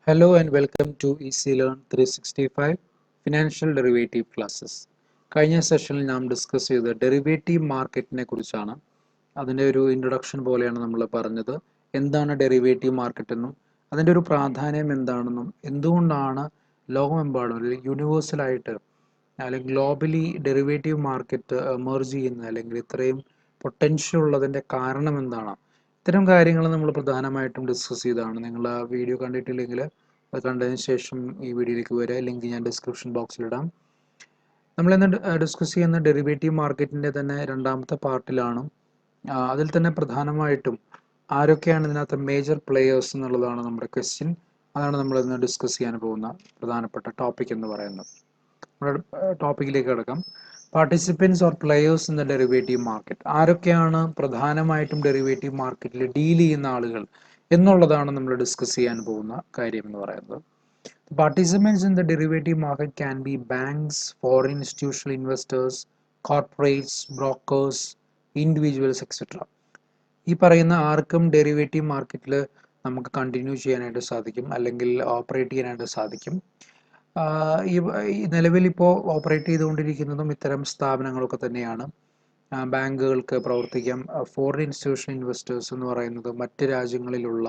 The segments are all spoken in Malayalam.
Hello and welcome to EasyLearn 365 Financial Derivative Classes. കഴിഞ്ഞ സെഷനിൽ നാം ഡിസ്കസ് ചെയ്ത ഡെറിവേറ്റീവ് മാർക്കറ്റിനെ കുറിച്ചാണ്. അതിൻ്റെ ഒരു ഇൻട്രൊഡക്ഷൻ പോലെയാണ് നമ്മൾ പറഞ്ഞത്. എന്താണ് ഡെറിവേറ്റീവ് മാർക്കറ്റ് എന്നും അതിൻ്റെ ഒരു പ്രാധാന്യം എന്താണെന്നും എന്തുകൊണ്ടാണ് ലോകമെമ്പാടും അല്ലെങ്കിൽ യൂണിവേഴ്സലായിട്ട് അല്ലെങ്കിൽ ഗ്ലോബലി ഡെറിവേറ്റീവ് മാർക്കറ്റ് എമർജ് ചെയ്യുന്നത് അല്ലെങ്കിൽ ഇത്രയും പൊട്ടൻഷ്യൽ ഉള്ളതിൻ്റെ കാരണം എന്താണ്, ഇത്തരം കാര്യങ്ങൾ നമ്മൾ പ്രധാനമായിട്ടും ഡിസ്കസ് ചെയ്തതാണ്. നിങ്ങൾ ആ വീഡിയോ കണ്ടിട്ടില്ലെങ്കിൽ അത് കണ്ടതിന് ശേഷം ഈ വീഡിയോയിലേക്ക് വരിക, ലിങ്ക് ഞാൻ ഡിസ്ക്രിപ്ഷൻ ബോക്സിലിടാം. നമ്മളിന്ന് ഡിസ്കസ് ചെയ്യുന്ന ഡെറിവേറ്റീവ് മാർക്കറ്റിൻ്റെ തന്നെ രണ്ടാമത്തെ പാർട്ടിലാണ്. അതിൽ തന്നെ പ്രധാനമായിട്ടും ആരൊക്കെയാണ് ഇതിനകത്ത് മേജർ പ്ലെയേഴ്സ് എന്നുള്ളതാണ് നമ്മുടെ ക്വസ്റ്റ്യൻ. അതാണ് നമ്മളിന്ന് ഡിസ്കസ് ചെയ്യാൻ പോകുന്ന പ്രധാനപ്പെട്ട ടോപ്പിക് എന്ന് പറയുന്നത്. നമ്മുടെ ടോപ്പിക്കിലേക്ക് കിടക്കാം. Participants or players in the derivative market. ആരൊക്കെയാണ് പ്രധാനമായിട്ടും ഡെറിവേറ്റീവ് മാർക്കറ്റിൽ ഡീൽ ചെയ്യുന്ന ആളുകൾ എന്നുള്ളതാണ് നമ്മൾ ഡിസ്കസ് ചെയ്യാൻ പോകുന്ന കാര്യം എന്ന് പറയുന്നത്. Participants in the derivative market can be banks, foreign institutional investors, corporates, brokers, individuals etcetera. ഈ പറയുന്ന ആർക്കും ഡെറിവേറ്റീവ് മാർക്കറ്റിൽ നമുക്ക് കണ്ടിന്യൂ ചെയ്യാനായിട്ട് സാധിക്കും, അല്ലെങ്കിൽ ഓപ്പറേറ്റ് ചെയ്യാനായിട്ട് സാധിക്കും. ഈ നിലവിൽ ഇപ്പോൾ ഓപ്പറേറ്റ് ചെയ്തുകൊണ്ടിരിക്കുന്നതും ഇത്തരം സ്ഥാപനങ്ങളൊക്കെ തന്നെയാണ്. ബാങ്കുകൾക്ക് പ്രവർത്തിക്കാം. ഫോറിൻ ഇൻസ്റ്റിറ്റ്യൂഷണൽ ഇൻവെസ്റ്റേഴ്സ് എന്ന് പറയുന്നത് മറ്റ് രാജ്യങ്ങളിലുള്ള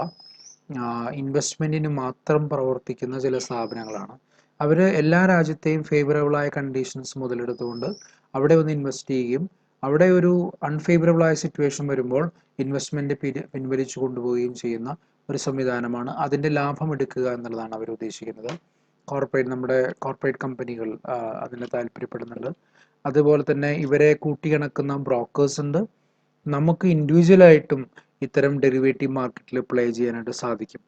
ഇൻവെസ്റ്റ്മെൻറ്റിന് മാത്രം പ്രവർത്തിക്കുന്ന ചില സ്ഥാപനങ്ങളാണ്. അവർ എല്ലാ രാജ്യത്തെയും ഫേവറബിളായ കണ്ടീഷൻസ് മുതലെടുത്തുകൊണ്ട് അവിടെ ഒന്ന് ഇൻവെസ്റ്റ് ചെയ്യുകയും അവിടെ ഒരു അൺഫേവറബിളായ സിറ്റുവേഷൻ വരുമ്പോൾ ഇൻവെസ്റ്റ്മെൻറ്റ് പിൻവലിച്ചു കൊണ്ടുപോവുകയും ചെയ്യുന്ന ഒരു സംവിധാനമാണ്. അതിൻ്റെ ലാഭം എടുക്കുക എന്നുള്ളതാണ് അവർ ഉദ്ദേശിക്കുന്നത്. നമ്മുടെ കോർപ്പറേറ്റ് കമ്പനികൾ അതിന് താല്പര്യപ്പെടുന്നുണ്ട്. അതുപോലെ തന്നെ ഇവരെ കൂട്ടിയിണക്കുന്ന ബ്രോക്കേഴ്സ് ഉണ്ട്. നമുക്ക് ഇൻഡിവിജ്വലായിട്ടും ഇത്തരം ഡെറിവേറ്റീവ് മാർക്കറ്റിൽ പ്ലേ ചെയ്യാനായിട്ട് സാധിക്കും.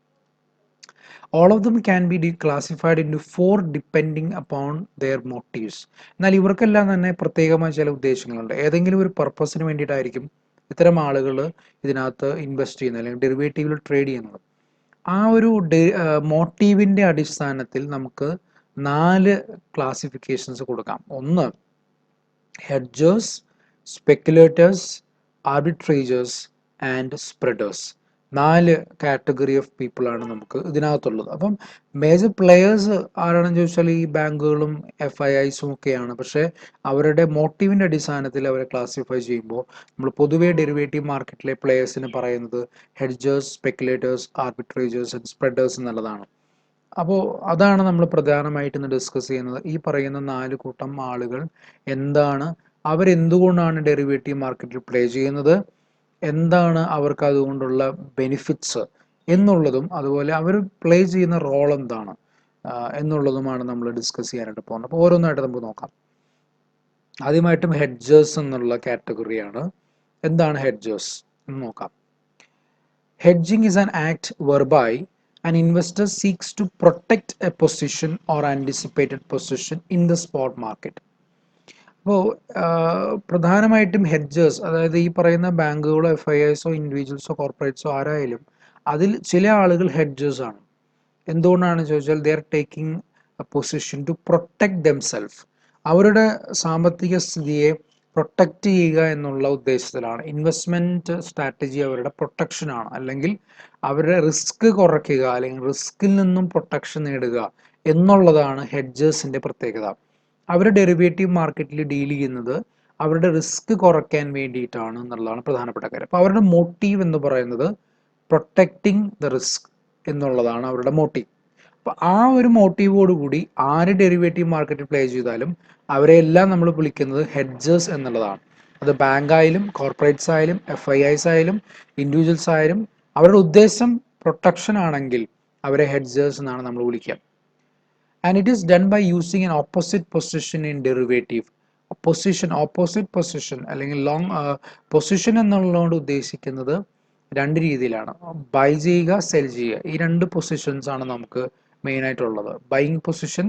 All of them can be classified into 4 depending upon their motives. എന്നാൽ ഇവർക്കെല്ലാം തന്നെ പ്രത്യേകമായ ചില ഉദ്ദേശങ്ങളുണ്ട്. ഏതെങ്കിലും ഒരു പർപ്പസിന് വേണ്ടിയിട്ടായിരിക്കും ഇത്തരം ആളുകൾ ഇതിനകത്ത് ഇൻവെസ്റ്റ് ചെയ്യുന്നത് അല്ലെങ്കിൽ ഡെറിവേറ്റീവിൽ ട്രേഡ് ചെയ്യുന്നത്. ആ ഒരു മോട്ടീവിൻ്റെ അടിസ്ഥാനത്തിൽ നമുക്ക് 4 ക്ലാസിഫിക്കേഷൻസ് കൊടുക്കാം. ഒന്ന്, hedgers, speculators, arbitrageurs and spreaders. 4 category of പീപ്പിളാണ് നമുക്ക് ഇതിനകത്തുള്ളത്. അപ്പം മേജർ പ്ലെയേഴ്സ് ആരാണെന്ന് ചോദിച്ചാൽ ഈ ബാങ്കുകളും FIIസും ഒക്കെയാണ്. പക്ഷേ അവരുടെ മോട്ടീവിൻ്റെ അടിസ്ഥാനത്തിൽ അവരെ ക്ലാസിഫൈ ചെയ്യുമ്പോൾ നമ്മൾ പൊതുവേ ഡെറിവേറ്റീവ് മാർക്കറ്റിലെ പ്ലെയേഴ്സിന് പറയുന്നത് hedgers, speculators, arbitrageurs and spreaders എന്നുള്ളതാണ്. അപ്പോൾ അതാണ് നമ്മൾ പ്രധാനമായിട്ട് ഇന്ന് ഡിസ്കസ് ചെയ്യുന്നത്. ഈ പറയുന്ന 4 കൂട്ടം ആളുകൾ എന്താണ്, അവരെന്തുകൊണ്ടാണ് ഡെറിവേറ്റീവ് മാർക്കറ്റിൽ പ്ലേ ചെയ്യുന്നത്, എന്താണ് അവർക്ക് അതുകൊണ്ടുള്ള ബെനിഫിറ്റ്സ് എന്നുള്ളതും അതുപോലെ അവർ പ്ലേ ചെയ്യുന്ന റോൾ എന്താണ് എന്നുള്ളതുമാണ് നമ്മൾ ഡിസ്കസ് ചെയ്യാനായിട്ട് പോകുന്നത്. അപ്പോൾ ഓരോന്നായിട്ട് നമുക്ക് നോക്കാം. ആദ്യമായിട്ടും ഹെഡ്ജേഴ്സ് എന്നുള്ള കാറ്റഗറിയാണ്. എന്താണ് ഹെഡ്ജേഴ്സ് എന്ന് നോക്കാം. Hedging is an act whereby an investor seeks to protect a position or anticipated position in the spot market. അപ്പോൾ പ്രധാനമായിട്ടും ഹെഡ്ജേഴ്സ്, അതായത് ഈ പറയുന്ന ബാങ്കുകളോ FIIസോ ഇൻഡിവിജ്വൽസോ കോർപ്പറേറ്റ്സോ ആരായാലും അതിൽ ചില ആളുകൾ ഹെഡ്ജേഴ്സ് ആണ്. എന്തുകൊണ്ടാണെന്ന് ചോദിച്ചാൽ they are taking a position to protect themself. അവരുടെ സാമ്പത്തിക സ്ഥിതിയെ പ്രൊട്ടക്റ്റ് ചെയ്യുക എന്നുള്ള ഉദ്ദേശത്തിലാണ്. ഇൻവെസ്റ്റ്മെൻറ്റ് സ്ട്രാറ്റജി അവരുടെ പ്രൊട്ടക്ഷനാണ്, അല്ലെങ്കിൽ അവരുടെ റിസ്ക് കുറയ്ക്കുക അല്ലെങ്കിൽ റിസ്കിൽ നിന്നും പ്രൊട്ടക്ഷൻ നേടുക എന്നുള്ളതാണ് ഹെഡ്ജേഴ്സിൻ്റെ പ്രത്യേകത. അവർ ഡെറിവേറ്റീവ് മാർക്കറ്റിൽ ഡീൽ ചെയ്യുന്നത് അവരുടെ റിസ്ക് കുറയ്ക്കാൻ വേണ്ടിയിട്ടാണ് എന്നുള്ളതാണ് പ്രധാനപ്പെട്ട കാര്യം. അപ്പോൾ അവരുടെ മോട്ടീവ് എന്ന് പറയുന്നത് പ്രൊട്ടക്റ്റിംഗ് ദ റിസ്ക് എന്നുള്ളതാണ് അവരുടെ മോട്ടീവ്. അപ്പോൾ ആ ഒരു മോട്ടീവോടുകൂടി ആര് ഡെറിവേറ്റീവ് മാർക്കറ്റിൽ പ്ലേ ചെയ്താലും അവരെല്ലാം നമ്മൾ വിളിക്കുന്നത് ഹെഡ്ജേഴ്സ് എന്നുള്ളതാണ്. അത് ബാങ്കായാലും കോർപ്പറേറ്റ്സ് ആയാലും FIIസ് ആയാലും ഇൻഡിവിജ്വൽസ് ആയാലും അവരുടെ ഉദ്ദേശം പ്രൊട്ടക്ഷൻ ആണെങ്കിൽ അവരെ ഹെഡ്ജേഴ്സ് എന്നാണ് നമ്മൾ വിളിക്കുക. And it is done by using an opposite position in derivative. Opposite position അല്ലെങ്കിൽ ലോങ് പൊസിഷൻ എന്നുള്ളതുകൊണ്ട് ഉദ്ദേശിക്കുന്നത് 2 രീതിയിലാണ്. ബൈ ചെയ്യുക, സെൽ ചെയ്യുക. ഈ 2 പൊസിഷൻസ് ആണ് നമുക്ക് മെയിനായിട്ടുള്ളത്. Buying position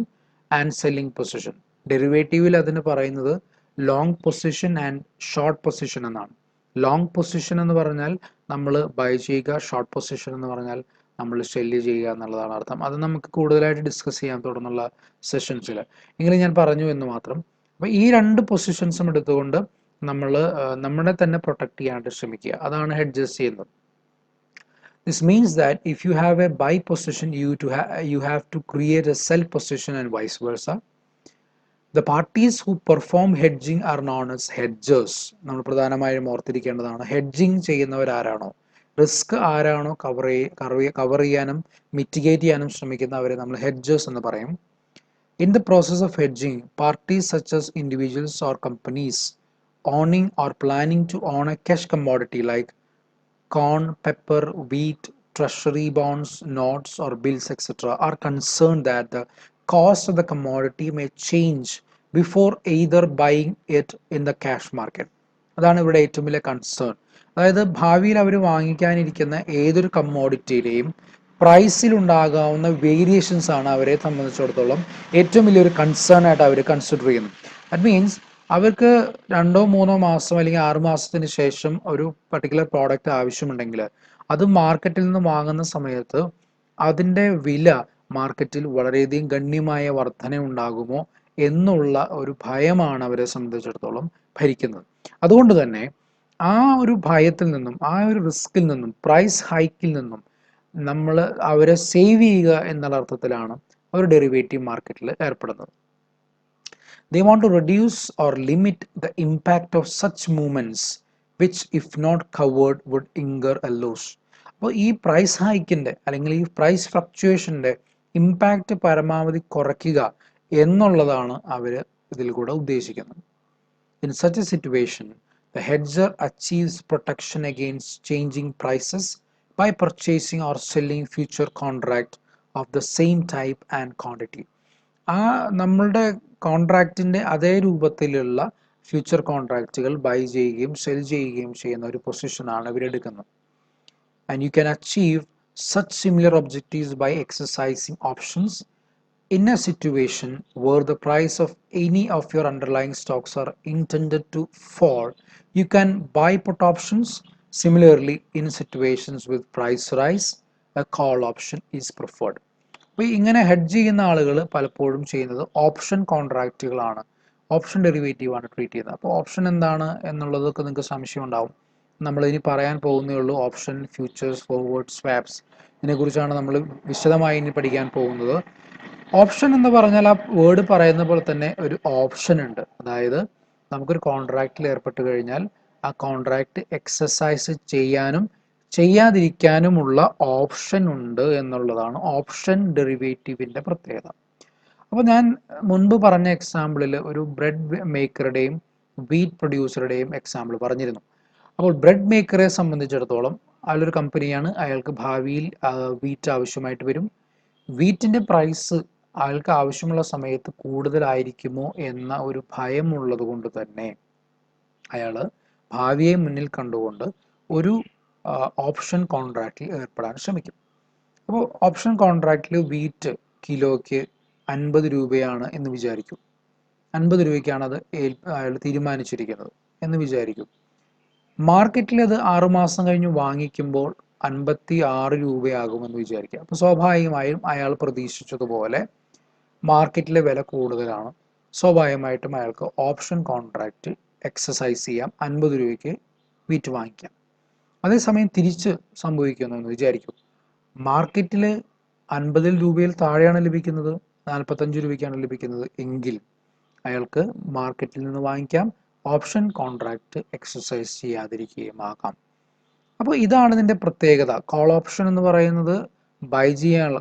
and selling position. ഡെറിവേറ്റീവിൽ അതിന് പറയുന്നത് long position and short position എന്നാണ്. ലോങ് പൊസിഷൻ എന്ന് പറഞ്ഞാൽ നമ്മൾ ബൈ ചെയ്യുക, ഷോർട്ട് പൊസിഷൻ എന്ന് പറഞ്ഞാൽ നമ്മൾ സെല്ല് ചെയ്യുക എന്നുള്ളതാണ് അർത്ഥം. അത് നമുക്ക് കൂടുതലായിട്ട് ഡിസ്കസ് ചെയ്യാൻ തുടർന്നുള്ള സെഷൻസിൽ. എങ്കിലും ഞാൻ പറഞ്ഞു എന്ന് മാത്രം. അപ്പോൾ ഈ 2 പൊസിഷൻസും എടുത്തുകൊണ്ട് നമ്മൾ നമ്മളെ തന്നെ പ്രൊട്ടക്റ്റ് ചെയ്യാനായിട്ട് ശ്രമിക്കുക. അതാണ് ഹെഡ്ജസ് ചെയ്യുന്നത്. This means that if you have a buy position, you have to create a sell position and vice versa. The parties who perform hedging are known as hedgers. നമ്മൾ പ്രധാനമായും ഓർത്തിരിക്കേണ്ടതാണ്, ഹെഡ്ജിങ് ചെയ്യുന്നവരാരാണോ, റിസ്ക് ആരാണോ കവർ ചെയ്യാനും മിറ്റിഗേറ്റ് ചെയ്യാനും ശ്രമിക്കുന്നവരെ നമ്മൾ ഹെഡ്ജേഴ്സ് എന്ന് പറയും. In the process of hedging, parties such as individuals or companies owning or planning to own a cash commodity like corn, pepper, wheat, treasury bonds, notes, or bills, etc., are concerned that the cost of the commodity may change before either buying it in the cash market. അതാണ് ഇവിടെ ഏറ്റവും വലിയ കൺസേൺ. അതായത് ഭാവിയിൽ അവർ വാങ്ങിക്കാനിരിക്കുന്ന ഏതൊരു കമ്മോഡിറ്റിയുടെയും പ്രൈസിൽ ഉണ്ടാകാവുന്ന വേരിയേഷൻസ് ആണ് അവരെ സംബന്ധിച്ചിടത്തോളം ഏറ്റവും വലിയൊരു കൺസേൺ ആയിട്ട് അവർ കൺസിഡർ ചെയ്യുന്നു. ദാറ്റ് മീൻസ് അവർക്ക് 2-3 മാസം അല്ലെങ്കിൽ 6 മാസത്തിന് ശേഷം ഒരു പർട്ടിക്കുലർ പ്രോഡക്റ്റ് ആവശ്യമുണ്ടെങ്കിൽ അത് മാർക്കറ്റിൽ നിന്ന് വാങ്ങുന്ന സമയത്ത് അതിൻ്റെ വില മാർക്കറ്റിൽ വളരെയധികം ഗണ്യമായ വർധന ഉണ്ടാകുമോ എന്നുള്ള ഒരു ഭയമാണ് അവരെ സംബന്ധിച്ചിടത്തോളം ഭരിക്കുന്നത്. അതുകൊണ്ട് തന്നെ ആ ഒരു ഭയത്തിൽ നിന്നും ആ ഒരു റിസ്കിൽ നിന്നും പ്രൈസ് ഹൈക്കിൽ നിന്നും നമ്മൾ അവരെ സേവ് ചെയ്യുക എന്നുള്ള അർത്ഥത്തിലാണ് അവർ ഡെറിവേറ്റീവ് മാർക്കറ്റിൽ ഏർപ്പെടുന്നത്. They want to reduce or limit the impact of such movements which if not covered would incur a loss. അപ്പോൾ ഈ പ്രൈസ് ഹൈക്കിൻ്റെ അല്ലെങ്കിൽ ഈ പ്രൈസ് ഫ്ലക്ച്വേഷൻ്റെ ഇമ്പാക്റ്റ് പരമാവധി കുറയ്ക്കുക എന്നുള്ളതാണ് അവർ ഇതിൽ കൂടെ ഉദ്ദേശിക്കുന്നത്. In such a situation, the hedger achieves protection against changing prices by purchasing or selling future contract of the same type and quantity. ആ നമ്മളുടെ കോൺട്രാക്റ്റിൻ്റെ അതേ രൂപത്തിലുള്ള ഫ്യൂച്ചർ കോൺട്രാക്റ്റുകൾ ബൈ ചെയ്യുകയും സെൽ ചെയ്യുകയും ചെയ്യുന്ന ഒരു പൊസിഷനാണ് ഇവരെടുക്കുന്നത്. And you can achieve such similar objectives by exercising options. In a situation where the price of any of your underlying stocks are intended to fall, you can buy put options. Similarly, in situations with price rise, a call option is preferred. അപ്പോൾ ഇങ്ങനെ ഹെഡ്ജ് ചെയ്യുന്ന ആളുകൾ പലപ്പോഴും ചെയ്യുന്നത് ഓപ്ഷൻ കോൺട്രാക്റ്റുകളാണ്, ഓപ്ഷൻ ഡെറിവേറ്റീവാണ് ട്രീറ്റ് ചെയ്യുന്നത്. അപ്പോൾ ഓപ്ഷൻ എന്താണ് എന്നുള്ളതൊക്കെ നിങ്ങൾക്ക് സംശയം ഉണ്ടാവും. നമ്മളിനി പറയാൻ പോകുന്നേ ഉള്ളൂ. ഓപ്ഷൻ, ഫ്യൂച്ചേഴ്സ്, ഫോർവേഡ്, സ്വാപ്സ്, ഇതിനെക്കുറിച്ചാണ് നമ്മൾ വിശദമായി ഇനി പഠിക്കാൻ പോകുന്നത്. ഓപ്ഷൻ എന്ന് പറഞ്ഞാൽ ആ വേർഡ് പറയുന്ന പോലെ തന്നെ ഒരു ഓപ്ഷൻ ഉണ്ട്. അതായത് നമുക്കൊരു കോൺട്രാക്റ്റിൽ ഏർപ്പെട്ട് കഴിഞ്ഞാൽ ആ കോൺട്രാക്റ്റ് എക്സസൈസ് ചെയ്യാനും ചെയ്യാതിരിക്കാനുമുള്ള ഓപ്ഷൻ ഉണ്ട് എന്നുള്ളതാണ് ഓപ്ഷൻ ഡെറിവേറ്റീവിൻ്റെ പ്രത്യേകത. അപ്പോൾ ഞാൻ മുൻപ് പറഞ്ഞ എക്സാമ്പിളിൽ ഒരു ബ്രെഡ് മേക്കറുടെയും വീറ്റ് പ്രൊഡ്യൂസറുടെയും എക്സാമ്പിൾ പറഞ്ഞിരുന്നു. അപ്പോൾ ബ്രെഡ് മേക്കറെ സംബന്ധിച്ചിടത്തോളം അയാളൊരു കമ്പനിയാണ്, അയാൾക്ക് ഭാവിയിൽ വീറ്റ് ആവശ്യമായിട്ട് വരും. വീറ്റിൻ്റെ പ്രൈസ് അയാൾക്ക് ആവശ്യമുള്ള സമയത്ത് കൂടുതലായിരിക്കുമോ എന്ന ഒരു ഭയമുള്ളത് കൊണ്ട് തന്നെ അയാൾ ഭാവിയെ മുന്നിൽ കണ്ടുകൊണ്ട് ഒരു ഓപ്ഷൻ കോൺട്രാക്റ്റിൽ ഏർപ്പെടാൻ ശ്രമിക്കും. അപ്പോൾ ഓപ്ഷൻ കോൺട്രാക്റ്റിൽ വീറ്റ് കിലോയ്ക്ക് 50 രൂപയാണ് എന്ന് വിചാരിക്കും. 50 രൂപയ്ക്കാണ് അത് അയാൾ തീരുമാനിച്ചിരിക്കുന്നത് എന്ന് വിചാരിക്കും. മാർക്കറ്റിൽ അത് 6 മാസം കഴിഞ്ഞ് വാങ്ങിക്കുമ്പോൾ 56 രൂപയാകുമെന്ന് വിചാരിക്കുക. അപ്പോൾ സ്വാഭാവികമായും അയാൾ പ്രതീക്ഷിച്ചതുപോലെ മാർക്കറ്റിലെ വില കൂടുതലാണ്. സ്വാഭാവികമായിട്ടും അയാൾക്ക് ഓപ്ഷൻ കോൺട്രാക്റ്റ് എക്സസൈസ് ചെയ്യാം, 50 രൂപയ്ക്ക് വീറ്റ് വാങ്ങിക്കാം. അതേസമയം തിരിച്ച് സംഭവിക്കുമെന്ന് വിചാരിക്കും. മാർക്കറ്റിൽ 50 രൂപയിൽ താഴെയാണ് ലഭിക്കുന്നത്, 45 രൂപയ്ക്കാണ് ലഭിക്കുന്നത് എങ്കിൽ അയാൾക്ക് മാർക്കറ്റിൽ നിന്ന് വാങ്ങിക്കാം, ഓപ്ഷൻ കോൺട്രാക്റ്റ് എക്സസൈസ് ചെയ്യാതിരിക്കുകയും ആകാം. അപ്പോൾ ഇതാണ് ഇതിൻ്റെ പ്രത്യേകത. കോൾ ഓപ്ഷൻ എന്ന് പറയുന്നത് ബൈ ചെയ്യാനുള്ള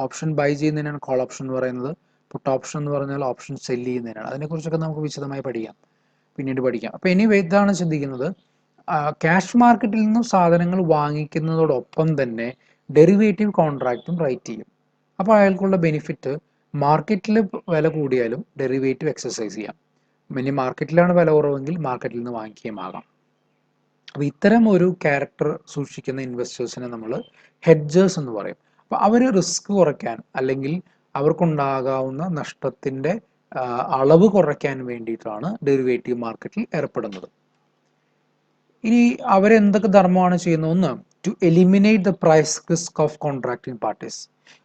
ഓപ്ഷൻ ബൈ ചെയ്യുന്നതിനാണ് കോൾ ഓപ്ഷൻ എന്ന് പറയുന്നത്. പുട്ട് ഓപ്ഷൻ എന്ന് പറഞ്ഞാൽ ഓപ്ഷൻ സെല് ചെയ്യുന്നതിനാണ്. അതിനെക്കുറിച്ചൊക്കെ നമുക്ക് വിശദമായി പിന്നീട് പഠിക്കാം. അപ്പോൾ ഇനി ഇതാണ് ചിന്തിക്കുന്നത്, ക്യാഷ് മാർക്കറ്റിൽ നിന്നും സാധനങ്ങൾ വാങ്ങിക്കുന്നതോടൊപ്പം തന്നെ ഡെറിവേറ്റീവ് കോൺട്രാക്റ്റും റൈറ്റ് ചെയ്യും. അപ്പോൾ അയാൾക്കുള്ള ബെനിഫിറ്റ് മാർക്കറ്റിൽ വില കൂടിയാലും ഡെറിവേറ്റീവ് എക്സസൈസ് ചെയ്യാം. ഇനി മാർക്കറ്റിലാണ് വില കുറവെങ്കിൽ മാർക്കറ്റിൽ നിന്ന് വാങ്ങിക്കുകയും ആകാം. അപ്പോൾ ഇത്തരം ഒരു ക്യാരക്ടർ സൂക്ഷിക്കുന്ന ഇൻവെസ്റ്റേഴ്സിനെ നമ്മൾ ഹെഡ്ജേഴ്സ് എന്ന് പറയും. അപ്പോൾ അവർ റിസ്ക് കുറയ്ക്കാൻ അല്ലെങ്കിൽ അവർക്കുണ്ടാകാവുന്ന നഷ്ടത്തിൻ്റെ അളവ് കുറയ്ക്കാൻ വേണ്ടിയിട്ടാണ് ഡെറിവേറ്റീവ് മാർക്കറ്റിൽ ഏർപ്പെടുന്നത്. ഇനി അവരെന്തൊക്കെ ധർമ്മമാണ് ചെയ്യുന്നത്? ഒന്ന്, to eliminate the price risk of contracting parties.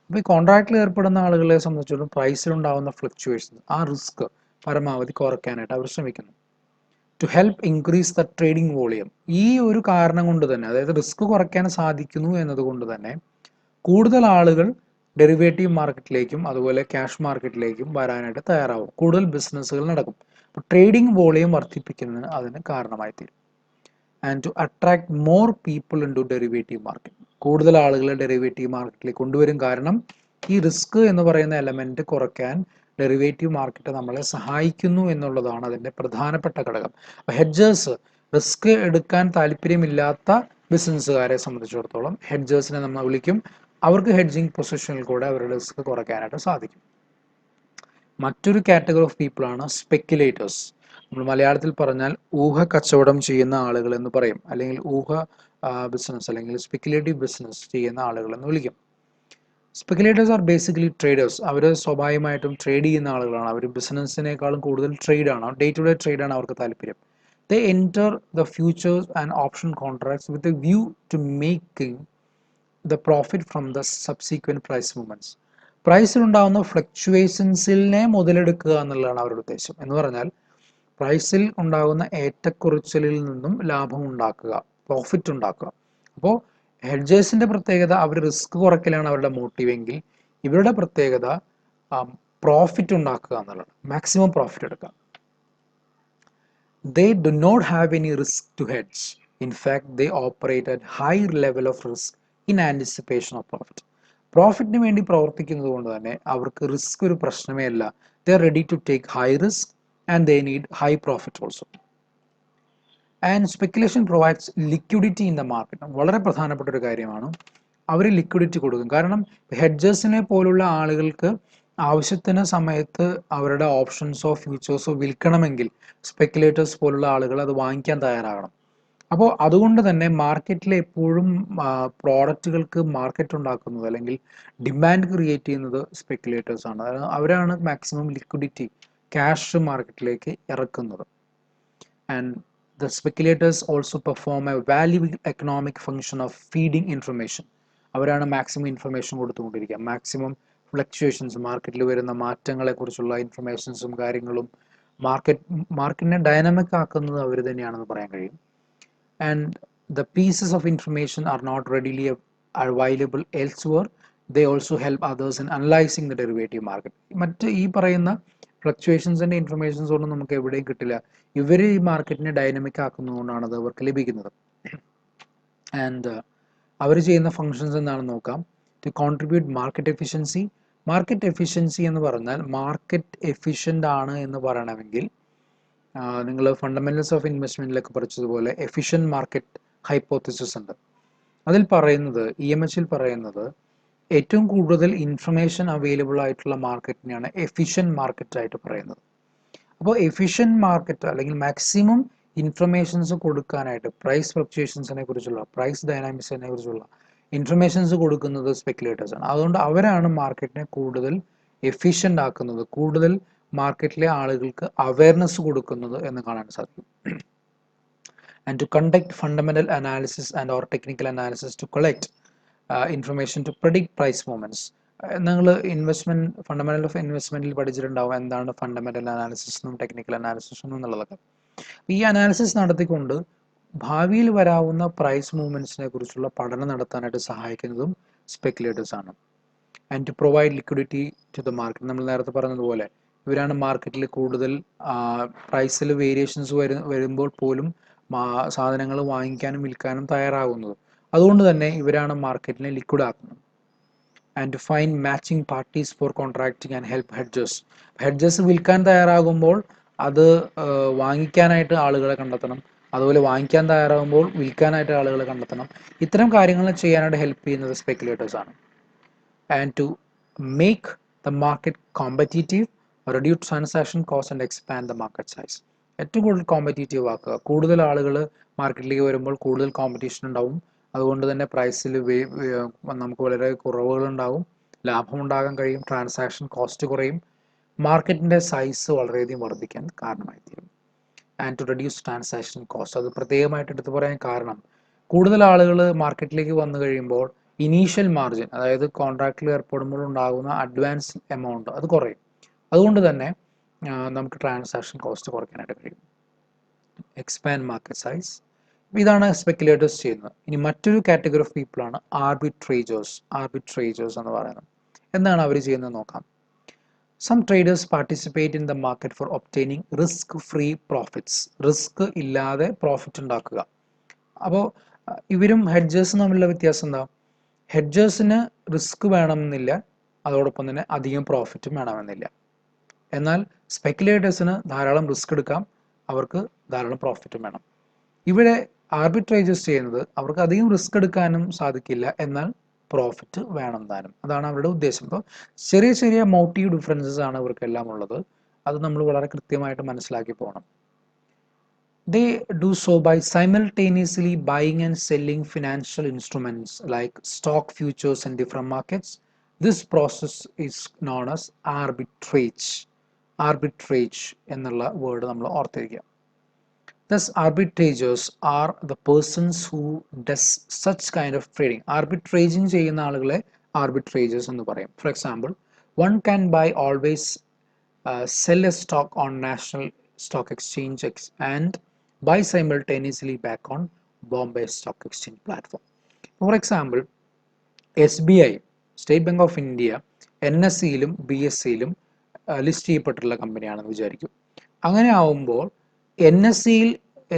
അപ്പോൾ ഈ കോൺട്രാക്റ്റിൽ ഏർപ്പെടുന്ന ആളുകളെ സംബന്ധിച്ചിടത്തോളം പ്രൈസിലുണ്ടാകുന്ന ഫ്ലക്ച്വേഷൻ, ആ റിസ്ക് പരമാവധി കുറയ്ക്കാനായിട്ട് അവർ ശ്രമിക്കുന്നു. To help increase the trading volume. ഈ ഒരു കാരണം കൊണ്ട് തന്നെ, അതായത് റിസ്ക് കുറയ്ക്കാൻ സാധിക്കുന്നു എന്നതുകൊണ്ട് തന്നെ കൂടുതൽ ആളുകൾ ഡെറിവേറ്റീവ് മാർക്കറ്റിലേക്കും അതുപോലെ ക്യാഷ് മാർക്കറ്റിലേക്കും വരാനായിട്ട് തയ്യാറാവും. കൂടുതൽ ബിസിനസ്സുകൾ നടക്കും. അപ്പോൾ ട്രേഡിംഗ് വോളിയം വർദ്ധിപ്പിക്കുന്നതിന് അതിന് കാരണമായി തീരും. And to attract more people into derivative market. കൂടുതൽ ആളുകളെ ഡെറിവേറ്റീവ് മാർക്കറ്റിലേക്ക് കൊണ്ടുവരും. കാരണം ഈ റിസ്ക് എന്ന് പറയുന്ന എലമെന്റ് കുറയ്ക്കാൻ ഡെറിവേറ്റീവ് മാർക്കറ്റ് നമ്മളെ സഹായിക്കുന്നു എന്നുള്ളതാണ് അതിൻ്റെ പ്രധാനപ്പെട്ട ഘടകം. അപ്പോൾ ഹെഡ്ജേഴ്സ്, റിസ്ക് എടുക്കാൻ താല്പര്യമില്ലാത്ത ബിസിനസ്സുകാരെ സംബന്ധിച്ചിടത്തോളം ഹെഡ്ജേഴ്സിനെ നമ്മൾ വിളിക്കും. അവർക്ക് ഹെഡ്ജിങ് പൊസിഷനിൽ കൂടെ അവരുടെ റിസ്ക് കുറയ്ക്കാനായിട്ട് സാധിക്കും. മറ്റൊരു കാറ്റഗറി ഓഫ് പീപ്പിൾ ആണ് സ്പെക്കുലേറ്റേഴ്സ്. നമ്മൾ മലയാളത്തിൽ പറഞ്ഞാൽ ഊഹ കച്ചവടം ചെയ്യുന്ന ആളുകൾ എന്ന് പറയും, അല്ലെങ്കിൽ ഊഹ ബിസിനസ് അല്ലെങ്കിൽ സ്പെക്കുലേറ്റീവ് ബിസിനസ് ചെയ്യുന്ന ആളുകൾ എന്ന് വിളിക്കും. Speculators are basically traders. അവർ സ്വാഭാവികമായിട്ടും ട്രേഡ് ചെയ്യുന്ന ആളുകളാണ്. അവർ ബിസിനസ്സിനേക്കാളും കൂടുതൽ ട്രേഡാണ്, ഡേ ടു ഡേ ട്രേഡാണ് അവർക്ക് താല്പര്യം. They enter the futures and option contracts with a view to making the profit from the subsequent price movements. പ്രൈസിലുണ്ടാകുന്ന ഫ്ലക്ച്വേഷൻസിനെ മുതലെടുക്കുക എന്നുള്ളതാണ് അവരുടെ ഉദ്ദേശം. എന്ന് പറഞ്ഞാൽ പ്രൈസിൽ ഉണ്ടാകുന്ന ഏറ്റക്കുറച്ചിലിൽ നിന്നും ലാഭം ഉണ്ടാക്കുക, പ്രോഫിറ്റ് ഉണ്ടാക്കുക. അപ്പോൾ ഹെഡ്ജേഴ്സിൻ്റെ പ്രത്യേകത അവർ റിസ്ക് കുറയ്ക്കലാണ് അവരുടെ മോട്ടീവെങ്കിൽ ഇവരുടെ പ്രത്യേകത പ്രോഫിറ്റ് ഉണ്ടാക്കുക എന്നുള്ളതാണ്, മാക്സിമം പ്രോഫിറ്റ് എടുക്കുക. They do not have any risk to hedge. In fact, they operate at high level of risk in anticipation of profit. പ്രോഫിറ്റിന് വേണ്ടി പ്രവർത്തിക്കുന്നത് കൊണ്ട് തന്നെ അവർക്ക് റിസ്ക് ഒരു പ്രശ്നമേ അല്ല. They are ready to take high risk and they need high profit also. And speculation provides liquidity in the market. വളരെ പ്രധാനപ്പെട്ട ഒരു കാര്യമാണ്. അവർ ലിക്വിഡിറ്റി കൊടുക്കും. കാരണം ഹെഡ്ജേഴ്സിനെ പോലുള്ള ആളുകൾക്ക് ആവശ്യത്തിന് സമയത്ത് അവരുടെ ഓപ്ഷൻസോ ഫ്യൂച്ചേഴ്സോ വിൽക്കണമെങ്കിൽ സ്പെക്കുലേറ്റേഴ്സ് പോലുള്ള ആളുകൾ അത് വാങ്ങിക്കാൻ തയ്യാറാകണം. അപ്പോൾ അതുകൊണ്ട് തന്നെ മാർക്കറ്റിൽ എപ്പോഴും പ്രോഡക്റ്റുകൾക്ക് മാർക്കറ്റ് ഉണ്ടാക്കുന്നത് അല്ലെങ്കിൽ ഡിമാൻഡ് ക്രിയേറ്റ് ചെയ്യുന്നത് സ്പെക്കുലേറ്റേഴ്സ് ആണ്. അവരാണ് മാക്സിമം ലിക്വിഡിറ്റി, ക്യാഷ് മാർക്കറ്റിലേക്ക് ഇറക്കുന്നത്. And the speculators also perform a valuable economic function of feeding information. അവരാണ് മാക്സിമം ഇൻഫർമേഷൻ കൊടുത്തുകൊണ്ടിരിക്കുക. മാക്സിമം ഫ്ലക്ച്വേഷൻസ്, മാർക്കറ്റിൽ വരുന്ന മാറ്റങ്ങളെക്കുറിച്ചുള്ള ഇൻഫർമേഷൻസും കാര്യങ്ങളും മാർക്കറ്റിനെ ഡൈനാമിക് ആക്കുന്നത് അവർ തന്നെയാണെന്ന് പറയാൻ കഴിയും. And the pieces of information are not readily available elsewhere. They also help others in analysing the derivative market. മറ്റ് ഈ പറയുന്ന ഫ്ലക്ച്വേഷൻസിൻ്റെ ഇൻഫർമേഷൻസ് ഒന്നും നമുക്ക് എവിടെയും കിട്ടില്ല. ഇവർ ഈ മാർക്കറ്റിനെ ഡൈനാമിക് ആക്കുന്നതുകൊണ്ടാണ് അത് അവർക്ക് ലഭിക്കുന്നത്. ആൻഡ് അവർ ചെയ്യുന്ന ഫങ്ഷൻസ് എന്താണെന്ന് നോക്കാം. To contribute market efficiency. Market efficiency എന്ന് പറഞ്ഞാൽ മാർക്കറ്റ് എഫിഷ്യൻ്റ് ആണ് എന്ന് പറയണമെങ്കിൽ നിങ്ങൾ ഫണ്ടമെന്റൽസ് ഓഫ് ഇൻവെസ്റ്റ്മെൻറ്റിലൊക്കെ പഠിച്ചതുപോലെ എഫിഷ്യൻറ്റ് മാർക്കറ്റ് ഹൈപ്പോത്തിസിസ് ഉണ്ട്. അതിൽ പറയുന്നത് EMHൽ പറയുന്നത് ഏറ്റവും കൂടുതൽ ഇൻഫർമേഷൻ അവൈലബിൾ ആയിട്ടുള്ള മാർക്കറ്റിനെയാണ് എഫിഷ്യൻറ്റ് മാർക്കറ്റ് ആയിട്ട് പറയുന്നത്. അപ്പോൾ എഫിഷ്യൻറ്റ് മാർക്കറ്റ് അല്ലെങ്കിൽ മാക്സിമം ഇൻഫർമേഷൻസ് കൊടുക്കാനായിട്ട് പ്രൈസ് ഫ്ലക്ച്വേഷൻസിനെ കുറിച്ചുള്ള, പ്രൈസ് ഡൈനാമിക്സിനെ കുറിച്ചുള്ള ഇൻഫർമേഷൻസ് കൊടുക്കുന്നത് സ്പെക്കുലേറ്റേഴ്സ് ആണ്. അതുകൊണ്ട് അവരാണ് മാർക്കറ്റിനെ കൂടുതൽ എഫിഷ്യൻ്റ് ആക്കുന്നത്, കൂടുതൽ മാർക്കറ്റിലെ ആളുകൾക്ക് അവയർനെസ് കൊടുക്കുന്നത് എന്ന് കാണാൻ സാധിക്കും. And to conduct fundamental analysis and or technical analysis to collect information to predict price movements. നിങ്ങൾ ഫണ്ടമെന്റൽ ഓഫ് ഇൻവെസ്റ്റ്മെൻറ്റിൽ പഠിച്ചിട്ടുണ്ടാവും എന്താണ് ഫണ്ടമെന്റൽ അനാലിസിസും ടെക്നിക്കൽ അനാലിസിസും എന്നുള്ളതൊക്കെ. ഈ അനാലിസിസ് നടത്തിക്കൊണ്ട് ഭാവിയിൽ വരാവുന്ന പ്രൈസ് മൂവ്മെൻറ്റ്സിനെ കുറിച്ചുള്ള പഠനം നടത്താനായിട്ട് സഹായിക്കുന്നതും സ്പെക്കുലേറ്റേഴ്സ് ആണ്. And to provide liquidity to the market. നമ്മൾ നേരത്തെ പറഞ്ഞതുപോലെ ഇവരാണ് മാർക്കറ്റിൽ കൂടുതൽ പ്രൈസിൽ വേരിയേഷൻസ് വരുമ്പോൾ പോലും സാധനങ്ങൾ വാങ്ങിക്കാനും വിൽക്കാനും തയ്യാറാകുന്നത്. അതുകൊണ്ട് തന്നെ ഇവരാണ് മാർക്കറ്റിനെ ലിക്വിഡ് ആക്കുന്നത്. And to find matching parties for contracting and help hedgers. Hedgers വിൽക്കാൻ തയ്യാറാകുമ്പോൾ അത് വാങ്ങിക്കാനായിട്ട് ആളുകളെ കണ്ടെത്തണം, അതുപോലെ വാങ്ങിക്കാൻ തയ്യാറാകുമ്പോൾ വിൽക്കാനായിട്ട് ആളുകളെ കണ്ടെത്തണം. ഇത്തരം കാര്യങ്ങൾ ചെയ്യാനായിട്ട് ഹെൽപ്പ് ചെയ്യുന്നത് സ്പെക്കുലേറ്റേഴ്സ് ആണ്. And to make the market competitive, reduce transaction cost and expand the market size. ഏറ്റവും കൂടുതൽ കോമ്പറ്റീറ്റീവ് ആക്കുക. കൂടുതൽ ആളുകൾ മാർക്കറ്റിലേക്ക് വരുമ്പോൾ കൂടുതൽ കോമ്പറ്റീഷൻ ഉണ്ടാവും. അതുകൊണ്ട് തന്നെ പ്രൈസിൽ നമുക്ക് വളരെ കുറവുകളുണ്ടാവും, ലാഭമുണ്ടാകാൻ കഴിയും, ട്രാൻസാക്ഷൻ കോസ്റ്റ് കുറയും, മാർക്കറ്റിൻ്റെ സൈസ് വളരെയധികം വർദ്ധിക്കാൻ കാരണമായി തീരും. And to reduce transaction cost. അത് പ്രത്യേകമായിട്ട് എടുത്തു പറയാൻ കാരണം കൂടുതൽ ആളുകൾ മാർക്കറ്റിലേക്ക് വന്നു കഴിയുമ്പോൾ ഇനീഷ്യൽ മാർജിൻ, അതായത് കോൺട്രാക്റ്റിൽ ഏർപ്പെടുമ്പോൾ ഉണ്ടാകുന്ന അഡ്വാൻസ് എമൗണ്ട് അത് കുറയും. അതുകൊണ്ട് തന്നെ നമുക്ക് ട്രാൻസാക്ഷൻ കോസ്റ്റ് കുറയ്ക്കാനായിട്ട് കഴിയും. Expand market size. ഇതാണ് സ്പെക്കുലേറ്റേഴ്സ് ചെയ്യുന്നത്. ഇനി മറ്റൊരു കാറ്റഗറി ഓഫ് പീപ്പിൾ ആണ് ആർബിട്രേജേഴ്സ് എന്ന് പറയുന്നത്. എന്താണ് അവർ ചെയ്യുന്നത് നോക്കാം. Some traders participate in the market for obtaining risk-free profits. Risk ഇല്ലാതെ പ്രോഫിറ്റ് ഉണ്ടാക്കുക. അപ്പോൾ ഇവരും ഹെഡ്ജേഴ്സും തമ്മിലുള്ള വ്യത്യാസം എന്താ? ഹെഡ്ജേഴ്സിന് റിസ്ക് വേണമെന്നില്ല, അതോടൊപ്പം തന്നെ അധികം പ്രോഫിറ്റും വേണമെന്നില്ല. എന്നാൽ സ്പെക്കുലേറ്റേഴ്സിന് ധാരാളം റിസ്ക് എടുക്കാം, അവർക്ക് ധാരാളം പ്രോഫിറ്റും വേണം. ഇവിടെ ആർബിട്രേജേഴ്സ് ചെയ്യുന്നത് അവർക്ക് അധികം റിസ്ക് എടുക്കാനും സാധിക്കില്ല, എന്നാൽ പ്രോഫിറ്റ് വേണം താനും. അതാണ് അവരുടെ ഉദ്ദേശം. അപ്പോൾ ചെറിയ ചെറിയ മോട്ടീവ് ഡിഫറൻസസ് ആണ് ഇവർക്കെല്ലാം ഉള്ളത്. അത് നമ്മൾ വളരെ കൃത്യമായിട്ട് മനസ്സിലാക്കി പോകണം. They do so by simultaneously buying and selling financial instruments like stock futures in different markets. This process is known as arbitrage. Arbitrage എന്നുള്ള വേർഡ് നമ്മൾ ഓർത്തിരിക്കുക. Thus, arbitrators are the persons who does such kind of trading. Arbitraging ചെയ്യുന്ന ആളുകളെ arbitrators എന്ന് പറയും. For example, one can buy always sell a stock on national stock exchange and buy simultaneously back on Bombay Stock Exchange platform. For example, SBI, State Bank of India, NSEയിലും BSEയിലും ലിസ്റ്റ് ചെയ്യപ്പെട്ടിട്ടുള്ള കമ്പനിയാണെന്ന് വിചാരിക്കും. അങ്ങനെ ആവുമ്പോൾ NSEയിൽ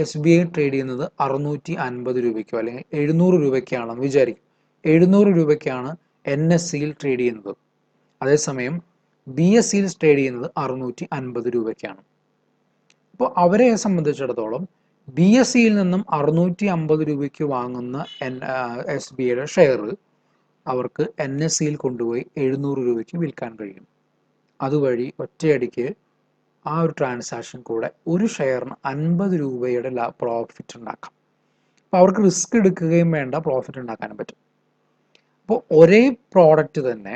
SBI ട്രേഡ് ചെയ്യുന്നത് 650 രൂപയ്ക്കോ അല്ലെങ്കിൽ 700 രൂപയ്ക്കാണെന്ന് വിചാരിക്കും. 700 രൂപയ്ക്കാണ് NSEയിൽ ട്രേഡ് ചെയ്യുന്നത്. അതേസമയം BSEയിൽ ട്രേഡ് ചെയ്യുന്നത് 650 രൂപയ്ക്കാണ്. അപ്പോൾ അവരെ സംബന്ധിച്ചിടത്തോളം BSEയിൽ നിന്നും 650 രൂപയ്ക്ക് വാങ്ങുന്ന SBIയുടെ ഷെയർ അവർക്ക് NSEയിൽ കൊണ്ടുപോയി 700 രൂപയ്ക്ക് വിൽക്കാൻ കഴിയും. അതുവഴി ഒറ്റയടിക്ക് ആ ഒരു ട്രാൻസാക്ഷൻ കൂടെ ഒരു ഷെയറിന് 50 രൂപയുടെ പ്രോഫിറ്റ് ഉണ്ടാക്കാം. അപ്പോൾ അവർക്ക് റിസ്ക് എടുക്കുകയും വേണ്ട, പ്രോഫിറ്റ് ഉണ്ടാക്കാനും പറ്റും. അപ്പോൾ ഒരേ പ്രോഡക്റ്റ് തന്നെ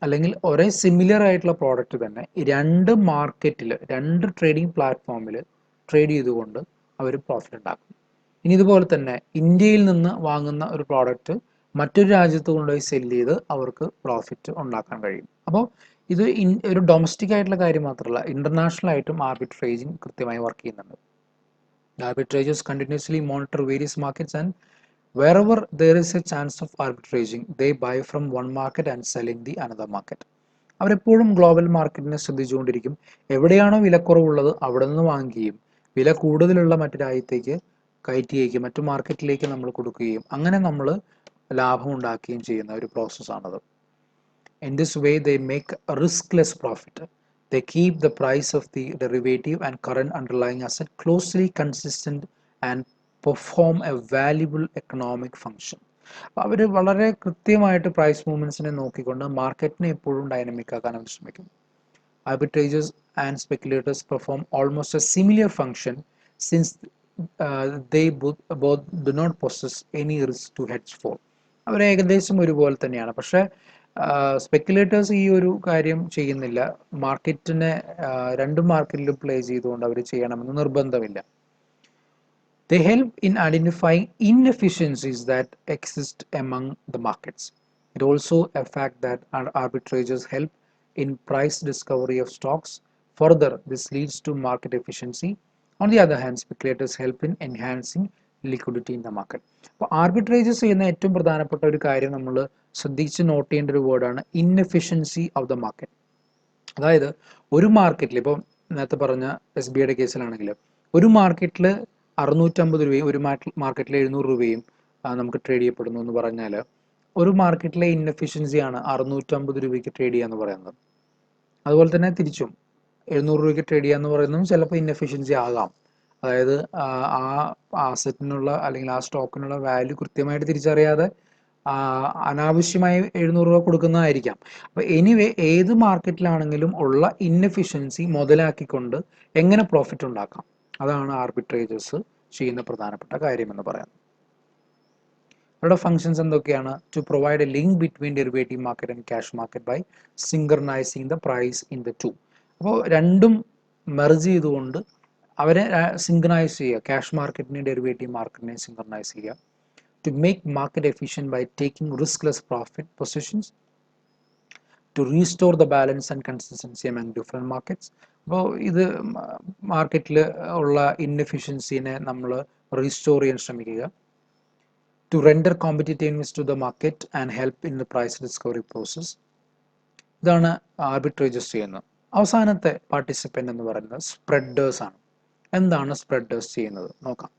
അല്ലെങ്കിൽ ഒരേ സിമിലർ ആയിട്ടുള്ള പ്രോഡക്റ്റ് തന്നെ രണ്ട് മാർക്കറ്റിൽ, രണ്ട് ട്രേഡിംഗ് പ്ലാറ്റ്ഫോമിൽ ട്രേഡ് ചെയ്തുകൊണ്ട് അവർ പ്രോഫിറ്റ് ഉണ്ടാക്കും. ഇനി ഇതുപോലെ തന്നെ ഇന്ത്യയിൽ നിന്ന് വാങ്ങുന്ന ഒരു പ്രോഡക്റ്റ് മറ്റൊരു രാജ്യത്ത് കൊണ്ടുപോയി സെല്ല് ചെയ്ത് അവർക്ക് പ്രോഫിറ്റ് ഉണ്ടാക്കാൻ കഴിയും. അപ്പോൾ ഇത് ഒരു ഡൊമസ്റ്റിക് ആയിട്ടുള്ള കാര്യം മാത്രമല്ല, ഇന്റർനാഷണൽ ആയിട്ടും ആർബിട്രേജിങ് കൃത്യമായി വർക്ക് ചെയ്യുന്നുണ്ട്. Arbitrators continuously monitor various markets and wherever there is a chance of arbitraging, they buy from one market and sell in the another market. അവരെപ്പോഴും ഗ്ലോബൽ മാർക്കറ്റിനെ ശ്രദ്ധിച്ചുകൊണ്ടിരിക്കും. എവിടെയാണോ വിലക്കുറവുള്ളത് അവിടെ നിന്ന് വാങ്ങുകയും വില കൂടുതലുള്ള മറ്റു രാജ്യത്തേക്ക് കയറ്റുകയും മറ്റു മാർക്കറ്റിലേക്ക് നമ്മൾ കൊടുക്കുകയും അങ്ങനെ നമ്മൾ ലാഭം ഉണ്ടാക്കുകയും ചെയ്യുന്ന ഒരു പ്രോസസ്സാണത്. In this way, they make a riskless profit. They keep the price of the derivative and current underlying asset closely consistent and perform a valuable economic function. അവർ വളരെ കൃത്യമായിട്ട് പ്രൈസ് മൂവ്മെന്റ്സിനെ നോക്കിക്കൊണ്ട് മാർക്കറ്റിനെ എപ്പോഴും ഡൈനമിക് ആക്കാൻ അവർ ശ്രമിക്കും. Arbitrators and speculators perform almost a similar function since they both do not possess any risk to hedge for. അവർ ഏകദേശം ഒരുപോലെ തന്നെയാണ്. പക്ഷേ സ്പെക്കുലേറ്റേഴ്സ് ഈ ഒരു കാര്യം ചെയ്യുന്നില്ല. മാർക്കറ്റിനെ രണ്ട് മാർക്കറ്റിലും പ്ലേ ചെയ്തുകൊണ്ട് അവർ ചെയ്യണമെന്ന് നിർബന്ധമില്ല. They help in identifying inefficiencies that exist among the markets. It also a fact that arbitrators help in price discovery of stocks. Further, this leads to market efficiency. On the other hand, speculators help in enhancing liquidity in the market. അപ്പോൾ ആർബിട്രേജസ് ചെയ്യുന്ന ഏറ്റവും പ്രധാനപ്പെട്ട ഒരു കാര്യം നമ്മൾ ശ്രദ്ധിച്ച് നോട്ട് ചെയ്യേണ്ട ഒരു വേർഡാണ് ഇൻഎഫിഷ്യൻസി ഓഫ് ദ മാർക്കറ്റ്. അതായത് ഒരു മാർക്കറ്റിൽ, ഇപ്പോൾ നേരത്തെ പറഞ്ഞ SBIയുടെ കേസിലാണെങ്കിൽ ഒരു മാർക്കറ്റിൽ 650 രൂപയും ഒരു മാർക്കറ്റിൽ 700 രൂപയും നമുക്ക് ട്രേഡ് ചെയ്യപ്പെടുന്നു എന്ന് പറഞ്ഞാൽ ഒരു മാർക്കറ്റിലെ ഇൻഎഫിഷ്യൻസിയാണ് 650 രൂപയ്ക്ക് ട്രേഡ് ചെയ്യുക എന്ന് പറയുന്നത്. അതുപോലെ തന്നെ തിരിച്ചും 700 രൂപയ്ക്ക് ട്രേഡ് ചെയ്യുക എന്ന് പറയുന്നതും ചിലപ്പോൾ ഇൻഎഫിഷ്യൻസി ആകാം. അതായത് ആ ആസെറ്റിനുള്ള അല്ലെങ്കിൽ ആ സ്റ്റോക്കിനുള്ള വാല്യൂ കൃത്യമായിട്ട് തിരിച്ചറിയാതെ അനാവശ്യമായി 700 രൂപ കൊടുക്കുന്നതായിരിക്കാം. അപ്പോൾ എനിവേ ഏത് മാർക്കറ്റിലാണെങ്കിലും ഉള്ള ഇൻഎഫിഷ്യൻസി മുതലാക്കിക്കൊണ്ട് എങ്ങനെ പ്രോഫിറ്റ് ഉണ്ടാക്കാം, അതാണ് ആർബിട്രേജേഴ്സ് ചെയ്യുന്ന പ്രധാനപ്പെട്ട കാര്യം എന്ന് പറയുന്നത്. അവരുടെ ഫങ്ഷൻസ് എന്തൊക്കെയാണ്? To provide a link between derivative market and cash market by synchronising the price in the two. അപ്പോൾ രണ്ടും മെർജ് ചെയ്തുകൊണ്ട് അവരെ സിങ്കർനൈസ് ചെയ്യുക, ക്യാഷ് മാർക്കറ്റിനെയും ഡെറിവേറ്റീവ് മാർക്കറ്റിനെയും സിങ്കർനൈസ് ചെയ്യുക. To make market efficient by taking riskless profit positions, to to restore the balance and consistency among different markets. അപ്പോൾ ഇത് മാർക്കറ്റിൽ ഉള്ള ഇൻഎഫിഷ്യൻസിനെ നമ്മൾ റീസ്റ്റോർ ചെയ്യാൻ ശ്രമിക്കുക. To render competitiveness to the market and help in the price discovery process. ഇതാണ് ആർബിട്രേജസ് ചെയ്യുന്നത്. അവസാനത്തെ പാർട്ടിസിപ്പൻ്റ് എന്ന് പറയുന്നത് സ്പ്രെഡേഴ്സ് ആണ്. എന്താണ് സ്പ്രെഡേഴ്സ് ചെയ്യുന്നത് നോക്കാം.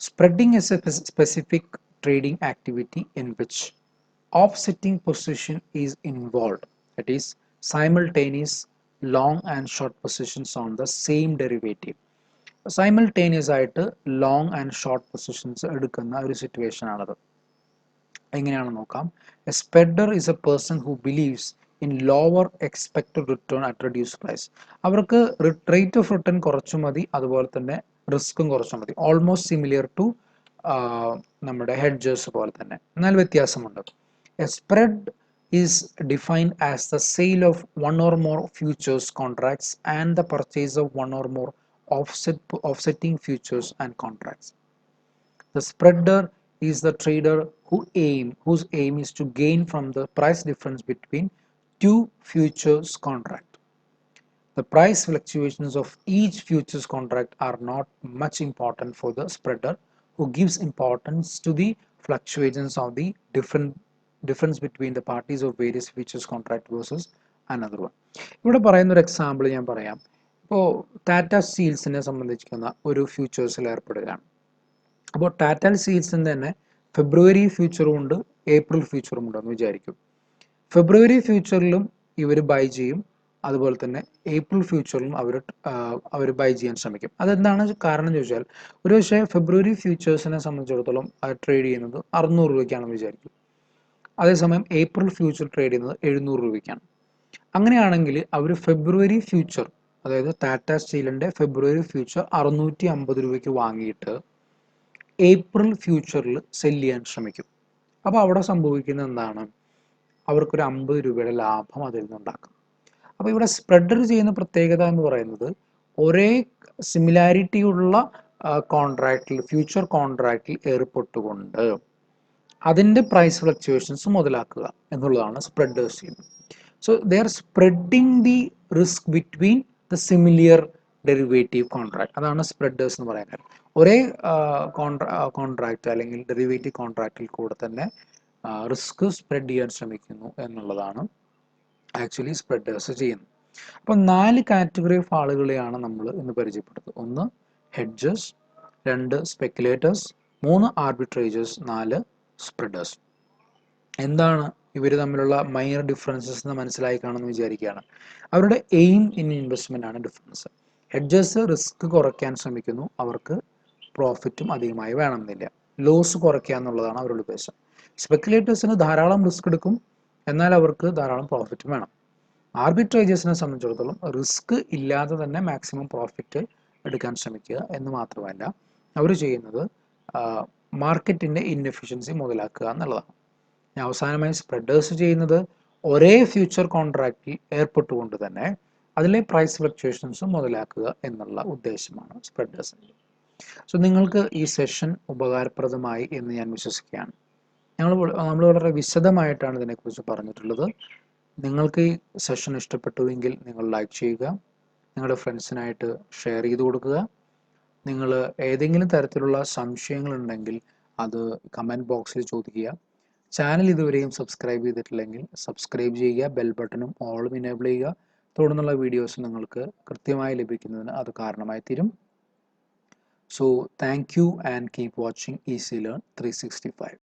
Spreading is a specific trading activity in which offsetting position is involved. That is, simultaneous long and short positions on the same derivative. Simultaneous ആയിട്ട് ലോങ് ആൻഡ് ഷോർട്ട് പൊസിഷൻസ് എടുക്കുന്ന ഒരു സിറ്റുവേഷൻ ആണത്. എങ്ങനെയാണെന്ന് നോക്കാം. A spreader is a person who believes in lower expected return at reduce price. അവർക്ക് റേറ്റ് ഓഫ് റിട്ടേൺ കുറച്ചു മതി, അതുപോലെ തന്നെ റിസ്ക്കും കുറച്ചു മതി. ഓൾമോസ്റ്റ് സിമിലർ ടു നമ്മുടെ ഹെഡ്ജേഴ്സ് പോലെ തന്നെ, എന്നാൽ വ്യത്യാസമുണ്ട്. A spread is defined as the sale of one or more futures contracts and the purchase of one or more offsetting futures and contracts. The spreader is the trader whose aim is to gain from the price difference between two futures contract. The price fluctuations of each futures contract are not much important for the spreader, who gives importance to the fluctuations of the difference between the parties of various futures contract versus another one. ഇവിടെ പറയുന്ന ഒരു എക്സാമ്പിൾ ഞാൻ പറയാം. ഇപ്പോൾ ടാറ്റ സ്റ്റീൽസിനെ സംബന്ധിക്കുന്ന ഒരു ഫ്യൂച്ചേഴ്സിൽ ഏർപ്പെടുകയാണ്. അപ്പോൾ ടാറ്റ സ്റ്റീൽസിൻ്റെ തന്നെ ഫെബ്രുവരി ഫ്യൂച്ചറും ഉണ്ട്, ഏപ്രിൽ ഫ്യൂച്ചറും ഉണ്ടെന്ന് വിചാരിക്കും. ഫെബ്രുവരി ഫ്യൂച്ചറിലും ഇവർ ബൈ ചെയ്യും, അതുപോലെ തന്നെ ഏപ്രിൽ ഫ്യൂച്ചറിലും അവർ ബൈ ചെയ്യാൻ ശ്രമിക്കും. അതെന്താണ് കാരണം ചോദിച്ചാൽ, ഒരു പക്ഷേ ഫെബ്രുവരി ഫ്യൂച്ചേഴ്സിനെ സംബന്ധിച്ചിടത്തോളം ട്രേഡ് ചെയ്യുന്നത് 600 രൂപയ്ക്കാണെന്ന് വിചാരിക്കും. അതേസമയം ഏപ്രിൽ ഫ്യൂച്ചർ ട്രേഡ് ചെയ്യുന്നത് 700 രൂപയ്ക്കാണ്. അങ്ങനെയാണെങ്കിൽ അവർ ഫെബ്രുവരി ഫ്യൂച്ചർ, അതായത് ടാറ്റ സ്റ്റീലിൻ്റെ ഫെബ്രുവരി ഫ്യൂച്ചർ 650 രൂപയ്ക്ക് വാങ്ങിയിട്ട് ഏപ്രിൽ ഫ്യൂച്ചറിൽ സെല് ചെയ്യാൻ ശ്രമിക്കും. അപ്പോൾ അവിടെ സംഭവിക്കുന്നത് എന്താണ്, അവർക്കൊരു 50 രൂപയുടെ ലാഭം അതിൽ നിന്നുണ്ടാക്കും. അപ്പോൾ ഇവിടെ സ്പ്രെഡർ ചെയ്യുന്ന പ്രത്യേകത എന്ന് പറയുന്നത്, ഒരേ സിമിലാരിറ്റി ഉള്ള കോൺട്രാക്റ്റിൽ, ഫ്യൂച്ചർ കോൺട്രാക്റ്റിൽ ഏർപ്പെട്ടുകൊണ്ട് അതിൻ്റെ പ്രൈസ് ഫ്ലക്ച്വേഷൻസ് മുതലാക്കുക എന്നുള്ളതാണ് സ്പ്രെഡേഴ്സ് ചെയ്യുന്നത്. So they are spreading the risk between the similar derivative contract. അതാണ് സ്പ്രെഡേഴ്സ് എന്ന് പറയുന്നത്. ഒരേ കോൺട്രാക്റ്റ് അല്ലെങ്കിൽ ഡെറിവേറ്റീവ് കോൺട്രാക്റ്റിൽ കൂടെ തന്നെ റിസ്ക് സ്പ്രെഡ് ചെയ്യാൻ ശ്രമിക്കുന്നു എന്നുള്ളതാണ് ആക്ച്വലി സ്പ്രെഡേഴ്സ് ചെയ്യുന്നത്. അപ്പോൾ 4 കാറ്റഗറി ഓഫ് ആളുകളെയാണ് നമ്മൾ ഇന്ന് പരിചയപ്പെടുന്നത്. 1 ഹെഡ്ജേഴ്സ്, 2 സ്പെക്കുലേറ്റേഴ്സ്, 3 ആർബിട്രേജേഴ്സ്, 4 സ്പ്രെഡേഴ്സ്. എന്താണ് ഇവർ തമ്മിലുള്ള മൈനർ ഡിഫറൻസസ് എന്ന് മനസ്സിലായി കാണുമെന്ന് വിചാരിക്കുകയാണ്. അവരുടെ എയിം ഇൻ ഇൻവെസ്റ്റ്മെൻ്റ് ആണ് ഡിഫറൻസ്. ഹെഡ്ജേഴ്സ് റിസ്ക് കുറയ്ക്കാൻ ശ്രമിക്കുന്നു, അവർക്ക് പ്രോഫിറ്റും അധികമായി വേണമെന്നില്ല, ലോസ് കുറയ്ക്കുക എന്നുള്ളതാണ് അവരുടെ ഉദ്ദേശം. സ്പെക്കുലേറ്റേഴ്സിന് ധാരാളം റിസ്ക് എടുക്കും, എന്നാൽ അവർക്ക് ധാരാളം പ്രോഫിറ്റും വേണം. ആർബിട്രേജേഴ്സിനെ സംബന്ധിച്ചിടത്തോളം റിസ്ക് ഇല്ലാതെ തന്നെ മാക്സിമം പ്രോഫിറ്റ് എടുക്കാൻ ശ്രമിക്കുക എന്ന് മാത്രമല്ല, അവർ ചെയ്യുന്നത് മാർക്കറ്റിൻ്റെ ഇൻഎഫിഷ്യൻസി മുതലാക്കുക എന്നുള്ളതാണ്. അവസാനമായി സ്പ്രെഡേഴ്സ് ചെയ്യുന്നത് ഒരേ ഫ്യൂച്ചർ കോൺട്രാക്റ്റിൽ ഏർപ്പെട്ടുകൊണ്ട് തന്നെ അതിലെ പ്രൈസ് ഫ്ലക്ച്വേഷൻസ് മുതലാക്കുക എന്നുള്ള ഉദ്ദേശമാണ് സ്പ്രെഡേഴ്സിൻ്റെ. സോ നിങ്ങൾക്ക് ഈ സെഷൻ ഉപകാരപ്രദമായി എന്ന് ഞാൻ വിശ്വസിക്കുകയാണ്. നമ്മൾ വളരെ വിശദമായിട്ടാണ് ഇതിനെക്കുറിച്ച് പറഞ്ഞിട്ടുള്ളത്. നിങ്ങൾക്ക് ഈ സെഷൻ ഇഷ്ടപ്പെട്ടുവെങ്കിൽ നിങ്ങൾ ലൈക്ക് ചെയ്യുക, നിങ്ങളുടെ ഫ്രണ്ട്സിനായിട്ട് ഷെയർ ചെയ്ത് കൊടുക്കുക. നിങ്ങൾ ഏതെങ്കിലും തരത്തിലുള്ള സംശയങ്ങളുണ്ടെങ്കിൽ അത് കമൻറ്റ് ബോക്സിൽ ചോദിക്കുക. ചാനൽ ഇതുവരെയും സബ്സ്ക്രൈബ് ചെയ്തിട്ടില്ലെങ്കിൽ സബ്സ്ക്രൈബ് ചെയ്യുക, ബെൽ ബട്ടണും ഓളും ഇനേബിൾ ചെയ്യുക. തുടർന്നുള്ള വീഡിയോസ് നിങ്ങൾക്ക് കൃത്യമായി ലഭിക്കുന്നതിന് അത് കാരണമായി തീരും. So thank you and keep watching easy learn 365.